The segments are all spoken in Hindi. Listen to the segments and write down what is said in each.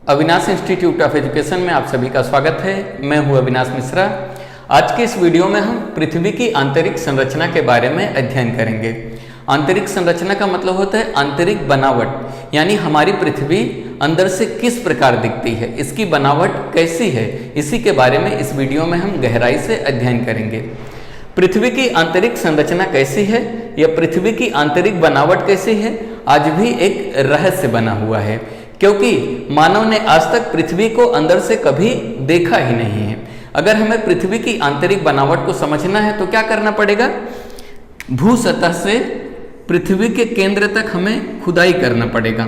अविनाश इंस्टीट्यूट ऑफ एजुकेशन में आप सभी का स्वागत है। मैं हूं अविनाश मिश्रा। आज के इस वीडियो में हम पृथ्वी की आंतरिक संरचना के बारे में अध्ययन करेंगे। आंतरिक संरचना का मतलब होता है आंतरिक बनावट, यानी हमारी पृथ्वी अंदर से किस प्रकार दिखती है, इसकी बनावट कैसी है, इसी के बारे में इस वीडियो में हम गहराई से अध्ययन करेंगे। पृथ्वी की आंतरिक संरचना कैसी है या पृथ्वी की आंतरिक बनावट कैसी है, आज भी एक रहस्य बना हुआ है, क्योंकि मानव ने आज तक पृथ्वी को अंदर से कभी देखा ही नहीं है। अगर हमें पृथ्वी की आंतरिक बनावट को समझना है तो क्या करना पड़ेगा? भू सतह से पृथ्वी के केंद्र तक हमें खुदाई करना पड़ेगा।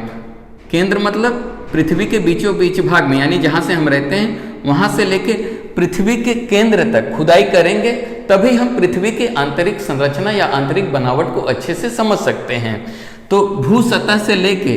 केंद्र मतलब पृथ्वी के बीचों बीच भाग में, यानी जहां से हम रहते हैं वहां से लेके पृथ्वी के केंद्र तक खुदाई करेंगे, तभी हम पृथ्वी की आंतरिक संरचना या आंतरिक बनावट को अच्छे से समझ सकते हैं। तो भू सतह से लेके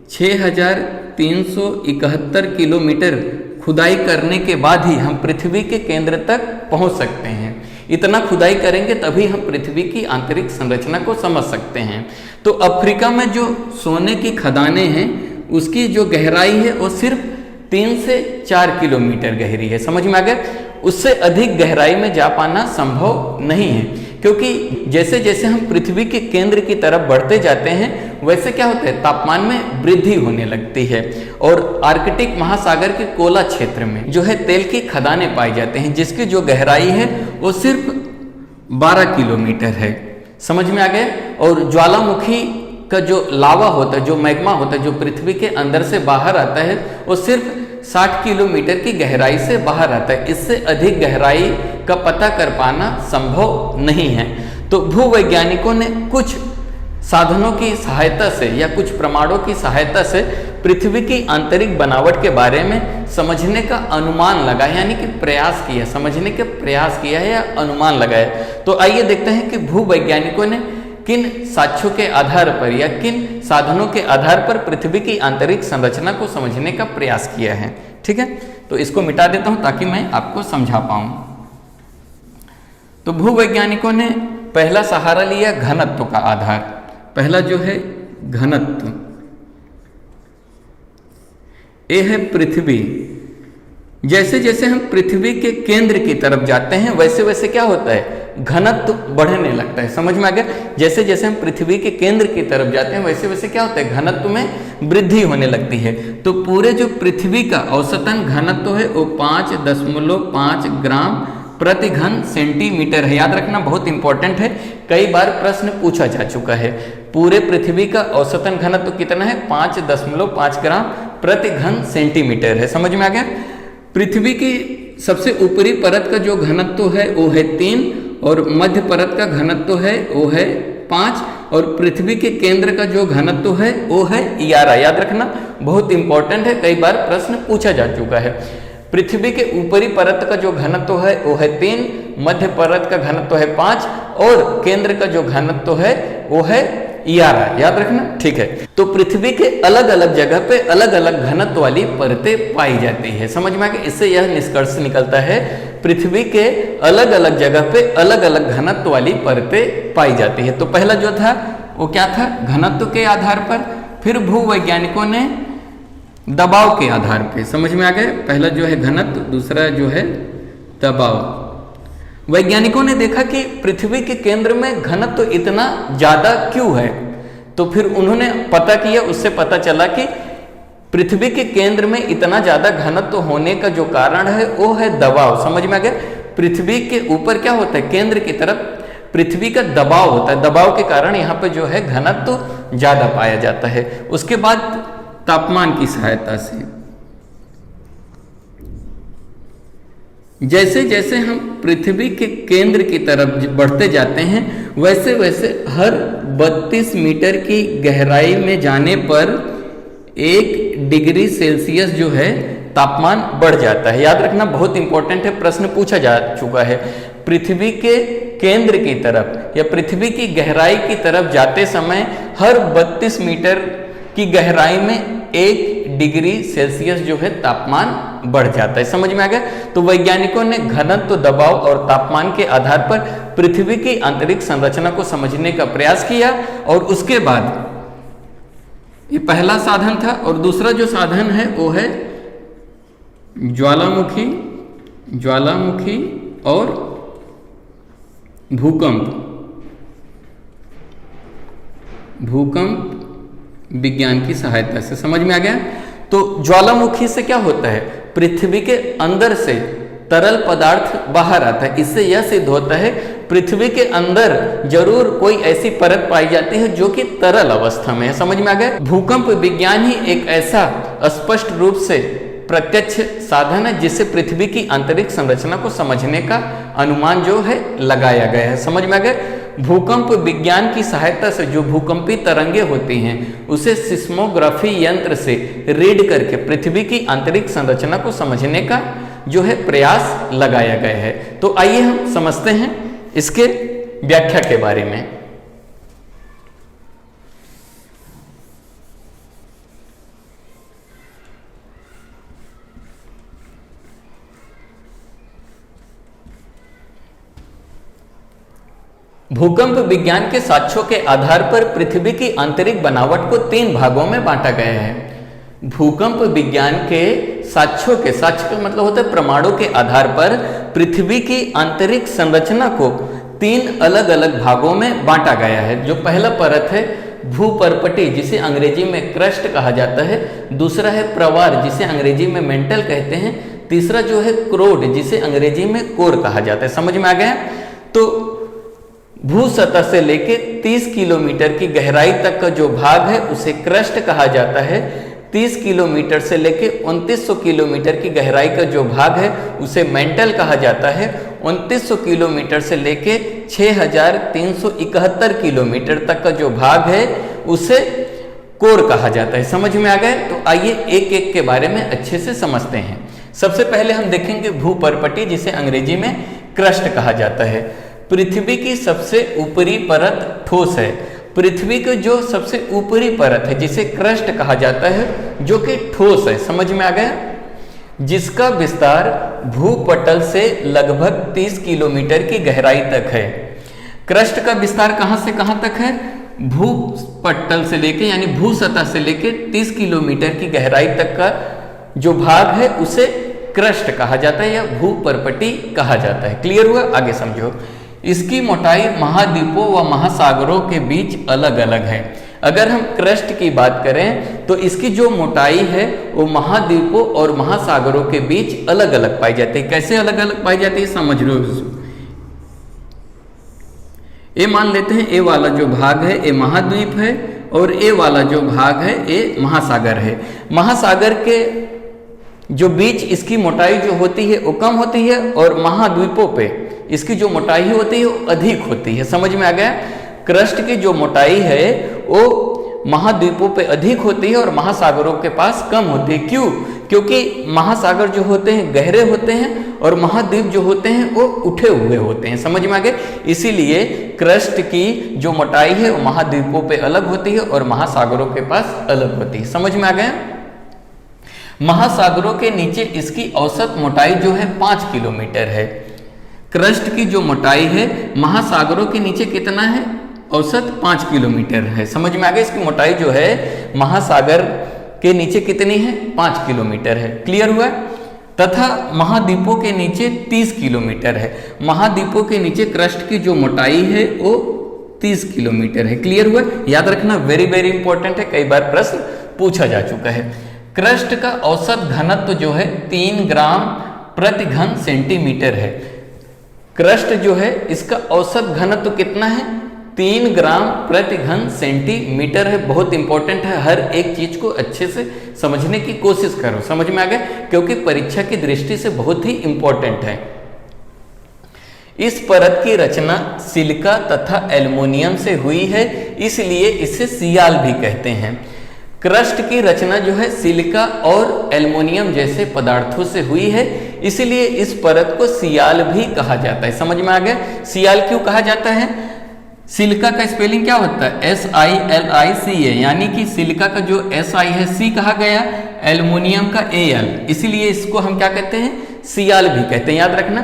6371 किलोमीटर खुदाई करने के बाद ही हम पृथ्वी के केंद्र तक पहुंच सकते हैं। इतना खुदाई करेंगे तभी हम पृथ्वी की आंतरिक संरचना को समझ सकते हैं। तो अफ्रीका में जो सोने की खदानें हैं उसकी जो गहराई है वो सिर्फ 3 से 4 किलोमीटर गहरी है। समझ में आ गया? उससे अधिक गहराई में जा पाना संभव नहीं है, क्योंकि जैसे जैसे हम पृथ्वी के केंद्र की तरफ बढ़ते जाते हैं वैसे क्या होता है, तापमान में वृद्धि होने लगती है। और आर्कटिक महासागर के कोला क्षेत्र में जो है तेल की खदानें पाई जाते हैं, जिसकी जो गहराई है वो सिर्फ 12 किलोमीटर है। समझ में आ गया? और ज्वालामुखी का जो लावा होता है, जो मैग्मा होता है, जो पृथ्वी के अंदर से बाहर आता है, वो सिर्फ 60 किलोमीटर की गहराई से बाहर आता है। इससे अधिक गहराई का पता कर पाना संभव नहीं है। तो भूवैज्ञानिकों ने कुछ साधनों की सहायता से या कुछ प्रमाणों की सहायता से पृथ्वी की आंतरिक बनावट के बारे में समझने का अनुमान लगाया, यानी कि प्रयास किया, समझने के प्रयास किया है या अनुमान लगाया। तो आइए देखते हैं कि भूवैज्ञानिकों ने किन साक्ष्यों के आधार पर या किन साधनों के आधार पर पृथ्वी की आंतरिक संरचना को समझने का प्रयास किया है। ठीक है, तो इसको मिटा देता हूं ताकि मैं आपको समझा पाऊं। तो भूवैज्ञानिकों ने पहला सहारा लिया घनत्व का आधार। पहला जो है घनत्व, ये है पृथ्वी। जैसे जैसे हम पृथ्वी के केंद्र की तरफ जाते हैं वैसे वैसे क्या होता है, घनत्व बढ़ने लगता है। समझ में आ गया? जैसे जैसे हम पृथ्वी के केंद्र की तरफ जाते हैं वैसे वैसे क्या होता है, घनत्व में वृद्धि होने लगती है। तो पूरे जो पृथ्वी का औसतन घनत्व है वो 5.5 ग्राम प्रति घन सेंटीमीटर है। याद रखना, बहुत इंपॉर्टेंट है, कई बार प्रश्न पूछा जा चुका है। पूरे पृथ्वी का औसतन घनत्व कितना है? 5.5 ग्राम प्रति घन सेंटीमीटर है। समझ में आ गया? पृथ्वी की सबसे ऊपरी परत का जो घनत्व है वो है 3 और मध्य परत का घनत्व है वो है 5 और पृथ्वी के केंद्र का जो घनत्व है वो है 11। याद रखना, बहुत इंपॉर्टेंट है, कई बार प्रश्न पूछा जा चुका है। पृथ्वी के ऊपरी परत का जो घनत्व है वो है 3, मध्य परत का घनत्व है 5 और केंद्र का जो घनत्व है वो है 11। याद रखना, ठीक है। तो पृथ्वी के अलग अलग जगह पे अलग अलग घनत्व वाली परतें पाई जाती है। समझ में आ गया? इससे यह निष्कर्ष निकलता है पृथ्वी के अलग अलग जगह पे अलग अलग घनत्व वाली परतें पाई जाती है। तो पहला जो था वो क्या था, घनत्व के आधार पर। फिर भूवैज्ञानिकों ने दबाव के आधार पे, समझ में आ गया? पहला जो है घनत्व, दूसरा जो है दबाव। वैज्ञानिकों ने देखा कि पृथ्वी के केंद्र में घनत्व इतना ज्यादा क्यों है, तो फिर उन्होंने पता किया, उससे पता चला कि पृथ्वी के केंद्र में इतना ज्यादा घनत्व होने का जो कारण है वो है दबाव। समझ में आ गया? पृथ्वी के ऊपर क्या होता है, केंद्र की तरफ पृथ्वी का दबाव होता है, दबाव के कारण यहाँ पे जो है घनत्व ज्यादा पाया जाता है। उसके बाद तापमान की सहायता से, जैसे जैसे हम पृथ्वी के केंद्र की तरफ बढ़ते जाते हैं वैसे वैसे हर 32 मीटर की गहराई में जाने पर 1 डिग्री सेल्सियस जो है तापमान बढ़ जाता है। याद रखना, बहुत इंपॉर्टेंट है, प्रश्न पूछा जा चुका है। पृथ्वी के केंद्र की तरफ या पृथ्वी की गहराई की तरफ जाते समय हर 32 मीटर की गहराई में 1 डिग्री सेल्सियस जो है तापमान बढ़ जाता है। समझ में आ गया? तो वैज्ञानिकों ने घनत्व, दबाव और तापमान के आधार पर पृथ्वी की आंतरिक संरचना को समझने का प्रयास किया। और उसके बाद ये पहला साधन था और दूसरा जो साधन है वो है ज्वालामुखी, ज्वालामुखी और भूकंप, भूकंप विज्ञान की सहायता से। समझ में आ गया? तो ज्वालामुखी से क्या होता है, पृथ्वी के अंदर से तरल पदार्थ बाहर आता है। इससे यह सिद्ध होता है पृथ्वी के अंदर जरूर कोई ऐसी परत पाई जाती है जो कि तरल अवस्था में है। समझ में आ गया? भूकंप विज्ञान ही एक ऐसा स्पष्ट रूप से प्रत्यक्ष साधन है जिससे पृथ्वी की आंतरिक संरचना को समझने का अनुमान जो है लगाया गया है। समझ में आ गया? भूकंप विज्ञान की सहायता से जो भूकंपी तरंगे होती हैं उसे सिस्मोग्राफी यंत्र से रीड करके पृथ्वी की आंतरिक संरचना को समझने का जो है प्रयास लगाया गया है। तो आइए हम समझते हैं इसके व्याख्या के बारे में। भूकंप विज्ञान के साक्ष्यों के आधार पर पृथ्वी की आंतरिक बनावट को 3 भागों में बांटा गया है। भूकंप विज्ञान के साक्ष्यों के, साक्ष्य का मतलब होता है प्रमाणों के आधार पर पृथ्वी की आंतरिक संरचना को 3 अलग अलग भागों में बांटा गया है। जो पहला परत है भूपर्पटी जिसे अंग्रेजी में क्रस्ट कहा जाता है, दूसरा है प्रवार जिसे अंग्रेजी में मेंटल कहते हैं, तीसरा जो है क्रोड जिसे अंग्रेजी में कोर कहा जाता है। समझ में आ गया? तो भू सतह से लेके 30 किलोमीटर की गहराई तक का जो भाग है उसे क्रस्ट कहा जाता है। 30 किलोमीटर से लेके 2900 किलोमीटर की गहराई का जो भाग है उसे मेंटल कहा जाता है। 2900 किलोमीटर से लेके 6371 किलोमीटर तक का जो भाग है उसे कोर कहा जाता है। समझ में आ गए? तो आइए एक एक के बारे में अच्छे से समझते हैं। सबसे पहले हम देखेंगे भूपर्पटी जिसे अंग्रेजी में क्रस्ट कहा जाता है। पृथ्वी की सबसे ऊपरी परत ठोस है। पृथ्वी की जो सबसे ऊपरी परत है जिसे क्रस्ट कहा जाता है जो कि ठोस है। समझ में आ गया? जिसका विस्तार भूपटल से लगभग 30 किलोमीटर की गहराई तक है। क्रस्ट का विस्तार कहां से कहां तक है? भूपटल से लेके यानी भू सतह से लेके 30 किलोमीटर की गहराई तक का जो भाग है उसे क्रस्ट कहा जाता है या भूपर्पटी कहा जाता है। क्लियर हुआ? आगे समझो। इसकी मोटाई महाद्वीपों व महासागरों के बीच अलग अलग है। अगर हम क्रस्ट की बात करें तो इसकी जो मोटाई है वो महाद्वीपों और महासागरों के बीच अलग अलग पाई जाती है। कैसे अलग अलग पाई जाती है समझ लो। ए मान लेते हैं ए वाला जो भाग है ए महाद्वीप है और ए वाला जो भाग है ए महासागर है। महासागर के जो बीच इसकी मोटाई जो होती है वो कम होती है और महाद्वीपों पे इसकी जो मोटाई होती है वो अधिक होती है। समझ में आ गया? क्रस्ट की जो मोटाई है वो महाद्वीपों पे अधिक होती है और महासागरों के पास कम होती है। क्यों? क्योंकि महासागर जो होते हैं गहरे होते हैं और महाद्वीप जो होते हैं वो उठे हुए होते हैं। समझ में आ गए? इसीलिए क्रस्ट की जो मोटाई है वो महाद्वीपों पे अलग होती है और महासागरों के पास अलग होती है। समझ में आ गया? महासागरों के नीचे इसकी औसत मोटाई जो है 5 किलोमीटर है। क्रस्ट की जो मोटाई है महासागरों के नीचे कितना है? औसत 5 किलोमीटर है। समझ में आ गया? इसकी मोटाई जो है महासागर के नीचे कितनी है? 5 किलोमीटर है। क्लियर हुआ? तथा महाद्वीपों के नीचे 30 किलोमीटर है। महाद्वीपों के नीचे क्रस्ट की जो मोटाई है वो 30 किलोमीटर है। क्लियर हुआ? याद रखना, वेरी वेरी इंपॉर्टेंट है, कई बार प्रश्न पूछा जा चुका है। क्रस्ट का औसत घनत्व जो है 3 ग्राम प्रति घन सेंटीमीटर है। क्रस्ट जो है इसका औसत घनत्व कितना है? 3 ग्राम प्रति घन सेंटीमीटर है। बहुत इंपॉर्टेंट है, हर एक चीज को अच्छे से समझने की कोशिश करो। समझ में आ गया? क्योंकि परीक्षा की दृष्टि से बहुत ही इंपॉर्टेंट है। इस परत की रचना सिलिका तथा एल्युमिनियम से हुई है, इसलिए इसे सियाल भी कहते हैं। क्रस्ट की रचना जो है सिलिका और एल्युमिनियम जैसे पदार्थों से हुई है, इसलिए इस परत को सियाल भी कहा जाता है। समझ में आ गया? सियाल क्यों कहा जाता है? सिलिका का स्पेलिंग क्या होता है? SILICA, यानी कि सिलिका का जो SI है C कहा गया, एल्युमिनियम का AL, इसीलिए इसको हम क्या कहते हैं? सियाल भी कहते हैं। याद रखना,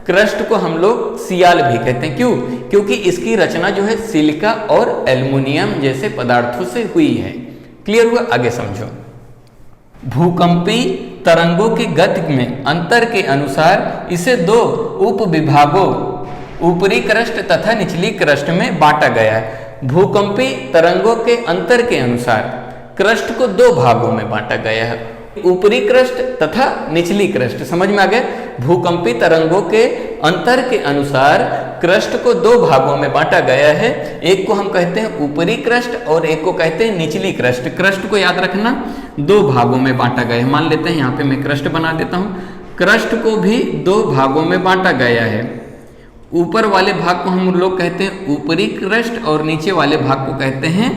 क्रस्ट को हम लोग सियाल भी कहते हैं। क्यों? क्योंकि इसकी रचना जो है सिलिका और एल्युमिनियम जैसे पदार्थों से हुई है। क्लियर हुआ? आगे समझो। भूकंपी तरंगों की गति में अंतर के अनुसार इसे दो उप विभागों ऊपरी क्रस्ट तथा निचली क्रस्ट में बांटा गया है। भूकंपी तरंगों के अंतर के अनुसार क्रस्ट को दो भागों में बांटा गया है, ऊपरी क्रस्ट तथा निचली क्रस्ट। समझ में आ गया? भूकंपी तरंगों के अंतर के अनुसार क्रस्ट को दो भागों में बांटा गया है। एक को हम कहते हैं ऊपरी क्रस्ट और एक को कहते हैं निचली क्रस्ट। क्रस्ट को याद रखना, दो भागों में बांटा गया है। मान लेते हैं यहाँ पे मैं क्रस्ट बना देता हूँ। क्रस्ट को भी दो भागों में बांटा गया है। ऊपर वाले भाग को हम लोग कहते हैं ऊपरी क्रस्ट और नीचे वाले भाग को कहते हैं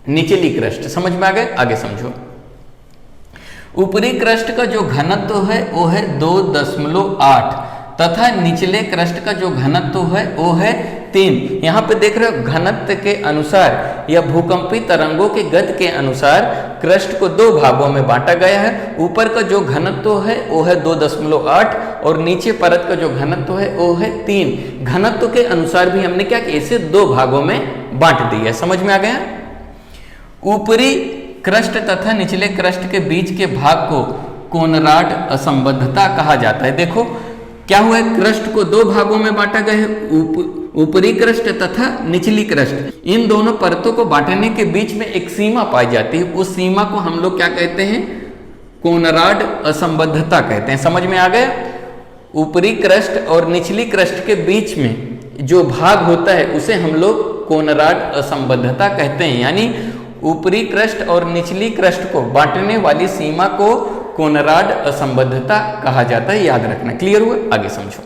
निचली क्रस्ट। समझ में आ गए? आगे समझो। ऊपरी क्रस्ट का जो घनत्व है वो है 2.8 तथा निचले क्रस्ट का जो घनत्व है वो है 3। यहाँ पे देख रहे हो, घनत्व के अनुसार या भूकंपी तरंगों के गति के अनुसार क्रस्ट को दो भागों में बांटा गया है। ऊपर का जो घनत्व है वो है 2.8 और नीचे परत का जो घनत्व है वो है 3। घनत्व के अनुसार भी हमने क्या किया, इसे दो भागों में बांट दिया। समझ में आ गया? ऊपरी क्रस्ट तथा निचले क्रस्ट के बीच के भाग को कोनराड असंबद्धता कहा जाता है। देखो क्या हुआ है, क्रस्ट को दो भागों में बांटा गया है, ऊपरी क्रस्ट तथा निचली क्रस्ट। इन दोनों परतों को बांटने के बीच में एक सीमा पाई जाती है। उस सीमा को हम लोग क्या कहते हैं? कोनराड असंबद्धता कहते हैं। समझ में आ गया? ऊपरी क्रस्ट और निचली क्रस्ट के बीच में जो भाग होता है उसे हम लोग कोनराड असंबद्धता कहते हैं। यानी ऊपरी क्रस्ट और निचली क्रस्ट को बांटने वाली सीमा को कोनराड असंबद्धता कहा जाता है। याद रखना। क्लियर हुआ? आगे समझो।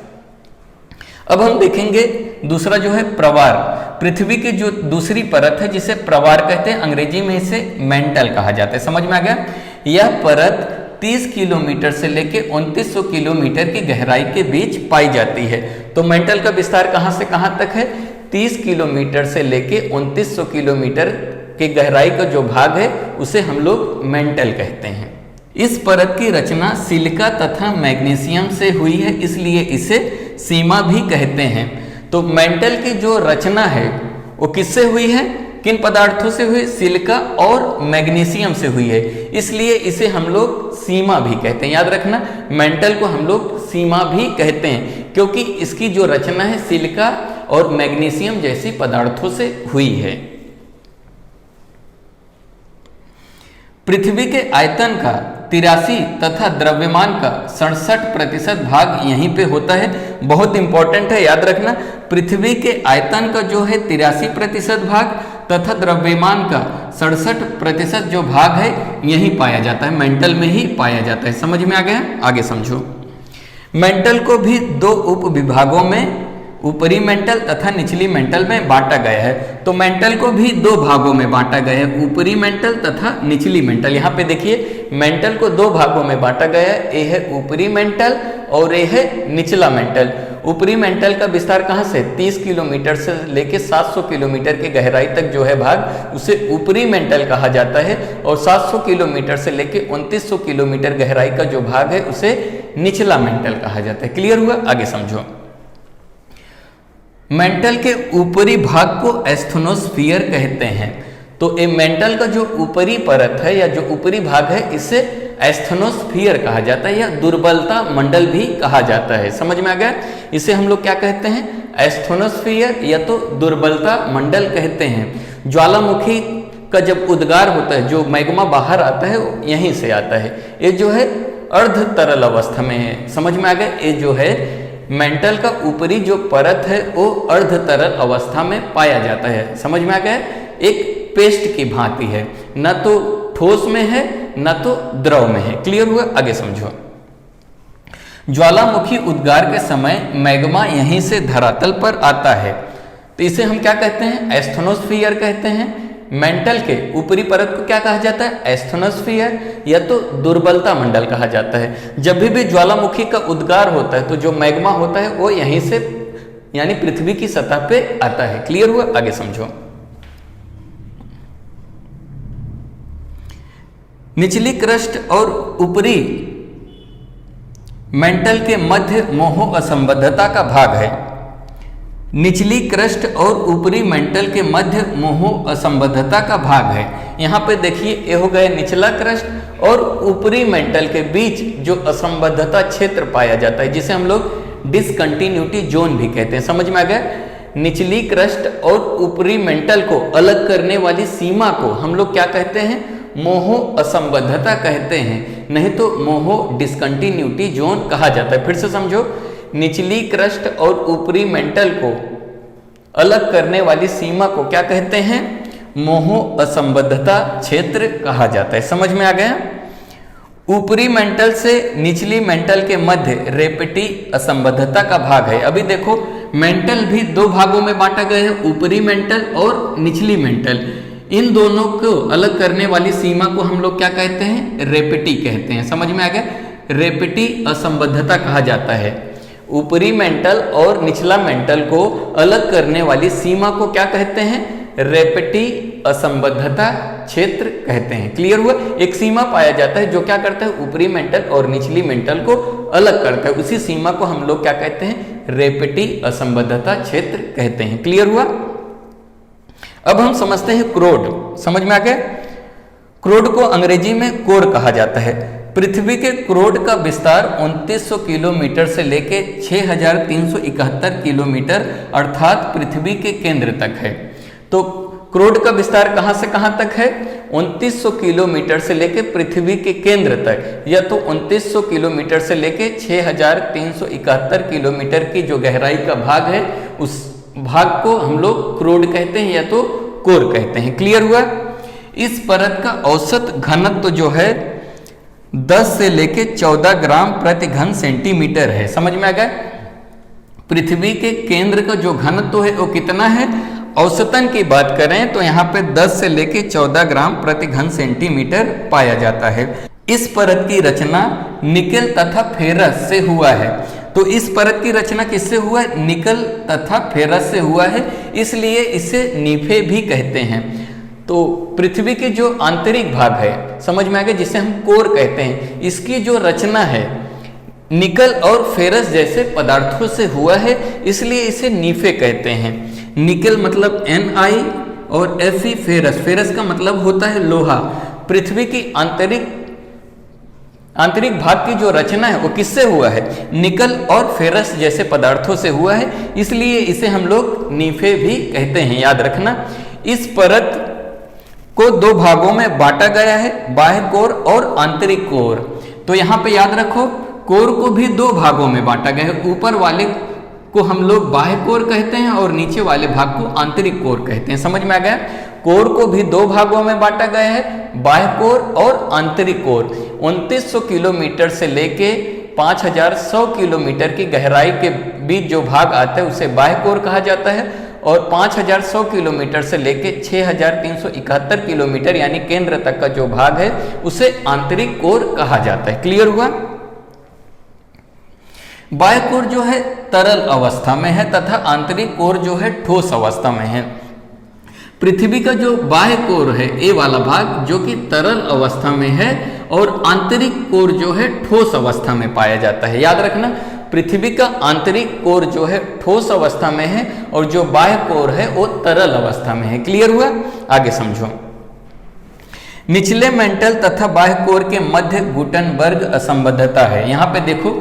अब हम देखेंगे दूसरा जो है प्रवार। पृथ्वी की जो दूसरी परत है जिसे प्रवार कहते हैं, अंग्रेजी में इसे मेंटल कहा जाता है। समझ में आ गया? यह परत 30 किलोमीटर से लेके 2900 किलोमीटर की गहराई के बीच पाई जाती है। तो मेंटल का विस्तार कहां से कहां तक है? 30 किलोमीटर से लेके 2900 किलोमीटर की गहराई का जो भाग है उसे हम लोग मेंटल कहते हैं। इस परत की रचना सिलिका तथा मैग्नीशियम से हुई है, इसलिए इसे सीमा भी कहते हैं। तो मेंटल की जो रचना है वो किससे हुई है? किन पदार्थों से हुई? सिलिका और मैग्नीशियम से हुई है, इसलिए इसे हम लोग सीमा भी कहते हैं। याद रखना, मेंटल को हम लोग सीमा भी कहते हैं क्योंकि इसकी जो रचना है सिलिका और मैग्नीशियम जैसी पदार्थों से हुई है। पृथ्वी के आयतन का 83 तथा द्रव्यमान का 67% भाग यहीं पे होता है। बहुत इंपॉर्टेंट है, याद रखना। पृथ्वी के आयतन का जो है 83% भाग तथा द्रव्यमान का 67% जो भाग है यहीं पाया जाता है, मेंटल में ही पाया जाता है। समझ में आ गया? आगे समझो। मेंटल को भी दो उप विभागों में, ऊपरी मेंटल तथा निचली मेंटल में बांटा गया है। तो मेंटल को भी दो भागों में बांटा गया है, ऊपरी मेंटल तथा निचली मेंटल। यहाँ पे देखिए मेंटल को दो भागों में बांटा गया है, ये है ऊपरी मेंटल और ये है निचला मेंटल। ऊपरी मेंटल का विस्तार कहाँ से? 30 किलोमीटर से लेके 700 किलोमीटर की गहराई तक जो है भाग उसे ऊपरी मेंटल कहा जाता है और 700 किलोमीटर से लेके 2900 किलोमीटर गहराई का जो भाग है उसे निचला मेंटल कहा जाता है। क्लियर हुआ? आगे समझो। मेंटल के ऊपरी भाग को एस्थनोस्फीयर कहते हैं। तो ये मेंटल का जो ऊपरी परत है या जो ऊपरी भाग है इसे एस्थनोस्फीयर कहा जाता है या दुर्बलता मंडल भी कहा जाता है। समझ में आ गया? इसे हम लोग क्या कहते हैं? एस्थनोस्फीयर या तो दुर्बलता मंडल कहते हैं। ज्वालामुखी का जब उद्गार होता है, जो मैग्मा बाहर आता है यहीं से आता है। ये जो है अर्ध तरल अवस्था में है। समझ में आ गया? ये जो है मेंटल का ऊपरी जो परत है वो अर्ध तरल अवस्था में पाया जाता है। समझ में आ गया? एक पेस्ट की भांति है, न तो ठोस में है न तो द्रव में है। क्लियर हुआ? आगे समझो। ज्वालामुखी उद्गार के समय मैग्मा यहीं से धरातल पर आता है, तो इसे हम क्या कहते हैं? एस्थनोस्फीयर कहते हैं। मेंटल के ऊपरी परत को क्या कहा जाता है? एस्थनोस्फीयर या तो दुर्बलता मंडल कहा जाता है। जब भी ज्वालामुखी का उद्गार होता है तो जो मैग्मा होता है वो यहीं से यानी पृथ्वी की सतह पे आता है। क्लियर हुआ? आगे समझो। निचली क्रस्ट और ऊपरी मेंटल के मध्य मोहो असंबद्धता का भाग है। निचली क्रस्ट और ऊपरी मेंटल के मध्य मोह असंबद्धता का भाग है। यहाँ पे देखिए ये हो गया निचला क्रस्ट और ऊपरी मेंटल के बीच जो असंबद्धता क्षेत्र पाया जाता है, जिसे हम लोग डिसकंटिन्यूटी जोन भी कहते हैं। समझ में आ गया? निचली क्रस्ट और ऊपरी मेंटल को अलग करने वाली सीमा को हम लोग क्या कहते हैं? मोह असंबद्धता कहते हैं, नहीं तो मोह डिसकंटिन्यूटी जोन कहा जाता है। फिर से समझो, निचली क्रस्ट और ऊपरी मेंटल को अलग करने वाली सीमा को क्या कहते हैं? मोह असंबद्धता क्षेत्र कहा जाता है। समझ में आ गया? ऊपरी मेंटल से निचली मेंटल के मध्य रेपेटी असंबद्धता का भाग है। अभी देखो, मेंटल भी दो भागों में बांटा गया है, ऊपरी मेंटल और निचली मेंटल। इन दोनों को अलग करने वाली सीमा को हम लोग क्या कहते हैं? रेपेटी कहते हैं। समझ में आ गया? रेपेटी असंबद्धता कहा जाता है। ऊपरी मेंटल और निचला मेंटल को अलग करने वाली सीमा को क्या कहते हैं? रेपेटी असंबद्धता क्षेत्र कहते हैं। क्लियर हुआ? एक सीमा पाया जाता है जो क्या करता है? ऊपरी मेंटल और निचली मेंटल को अलग करता है। उसी सीमा को हम लोग क्या कहते हैं? रेपेटी असंबद्धता क्षेत्र कहते हैं। क्लियर हुआ? अब हम समझते हैं क्रोड। समझ में आ गया? क्रोड को अंग्रेजी में कोर कहा जाता है। पृथ्वी के क्रोड का विस्तार 2900 किलोमीटर से लेके 6371 किलोमीटर अर्थात पृथ्वी के केंद्र तक है। तो क्रोड का विस्तार कहां से कहां तक है? 2900 किलोमीटर से लेके पृथ्वी के केंद्र तक, या तो 2900 किलोमीटर से लेके 6371 किलोमीटर की जो गहराई का भाग है उस भाग को हम लोग क्रोड कहते हैं या तो कोर कहते हैं। क्लियर हुआ? इस परत का औसत घनत्व जो है 10 से लेके 14 ग्राम प्रति घन सेंटीमीटर है। समझ में आ गया? पृथ्वी के केंद्र का जो घनत्व है वो कितना है? औसतन की बात करें तो यहाँ पे 10 से लेके 14 ग्राम प्रति घन सेंटीमीटर पाया जाता है। इस परत की रचना निकेल तथा फेरस से हुआ है। तो इस परत की रचना किससे हुआ है? निकेल तथा फेरस से हुआ है, इसलिए इसे नीफे भी कहते हैं। तो पृथ्वी के जो आंतरिक भाग है, समझ में आ गया, जिसे हम कोर कहते हैं, इसकी जो रचना है निकेल और फेरस जैसे पदार्थों से हुआ है, इसलिए इसे नीफे कहते हैं। निकेल मतलब Ni और Fe फेरस, फेरस का मतलब होता है लोहा। पृथ्वी की आंतरिक भाग की जो रचना है वो किससे हुआ है? निकेल और फेरस जैसे पदार्थों से हुआ है, इसलिए इसे हम लोग नीफे भी कहते हैं। याद रखना, इस परत को दो भागों में बांटा गया है, बाह्य कोर और आंतरिक कोर। तो यहाँ पे याद रखो, कोर को भी दो भागों में बांटा गया है। ऊपर वाले को हम लोग बाह्य कोर कहते हैं और नीचे वाले भाग को आंतरिक कोर कहते हैं। समझ में आ गया? कोर को भी दो भागों में बांटा गया है, बाह्य कोर और आंतरिक कोर। 2900 किलोमीटर से लेके 5100 किलोमीटर की गहराई के बीच जो भाग आता है उसे बाह्य कोर कहा जाता है, और 5100 किलोमीटर से लेके 6371 किलोमीटर यानी केंद्र तक का जो भाग है उसे आंतरिक कोर कहा जाता है। क्लियर हुआ? बाह्य कोर जो है तरल अवस्था में है तथा आंतरिक कोर जो है ठोस अवस्था में है। पृथ्वी का जो बाह्य कोर है, ए वाला भाग, जो कि तरल अवस्था में है, और आंतरिक कोर जो है ठोस अवस्था में पाया जाता है। याद रखना, पृथ्वी का आंतरिक कोर जो है ठोस अवस्था में है और जो बाह्य कोर है वो तरल अवस्था में है। क्लियर हुआ? आगे समझो। निचले मेंटल तथा बाह्य कोर के मध्य गुटनबर्ग असंबद्धता है। यहाँ पे देखो,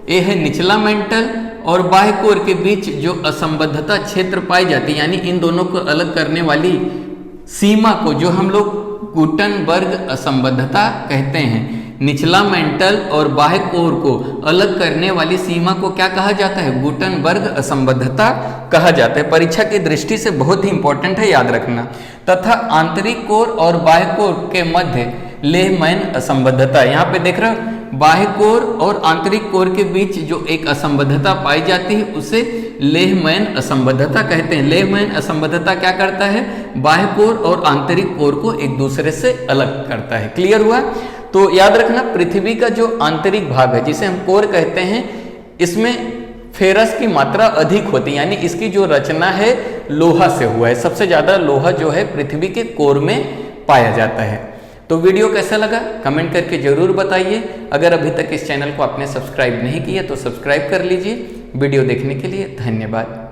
ये है निचला मेंटल और बाह्य कोर के बीच जो असंबद्धता क्षेत्र पाई जाती है, यानी इन दोनों को अलग करने वाली सीमा को जो हम लोग गुटनबर्ग असंबद्धता कहते हैं। निचला मेंटल और बाह्य कोर को अलग करने वाली सीमा को क्या कहा जाता है? गुटनबर्ग असंबद्धता कहा जाता है। परीक्षा की दृष्टि से बहुत ही इंपॉर्टेंट है, याद रखना। तथा आंतरिक कोर और बाह्य कोर के मध्य लेहमैन असंबद्धता। यहाँ पे देख रहे हो, बाह्य कोर और आंतरिक कोर के बीच जो एक असंबद्धता पाई जाती है उसे लेहमैन असंबद्धता कहते हैं। लेहमैन असंबद्धता क्या करता है? बाह्य कोर और आंतरिक कोर को एक दूसरे से अलग करता है। क्लियर हुआ? तो याद रखना, पृथ्वी का जो आंतरिक भाग है जिसे हम कोर कहते हैं, इसमें फेरस की मात्रा अधिक होती है, यानी इसकी जो रचना है लोहा से हुआ है। सबसे ज्यादा लोहा जो है पृथ्वी के कोर में पाया जाता है। तो वीडियो कैसा लगा कमेंट करके जरूर बताइए। अगर अभी तक इस चैनल को आपने सब्सक्राइब नहीं किया तो सब्सक्राइब कर लीजिए। वीडियो देखने के लिए धन्यवाद।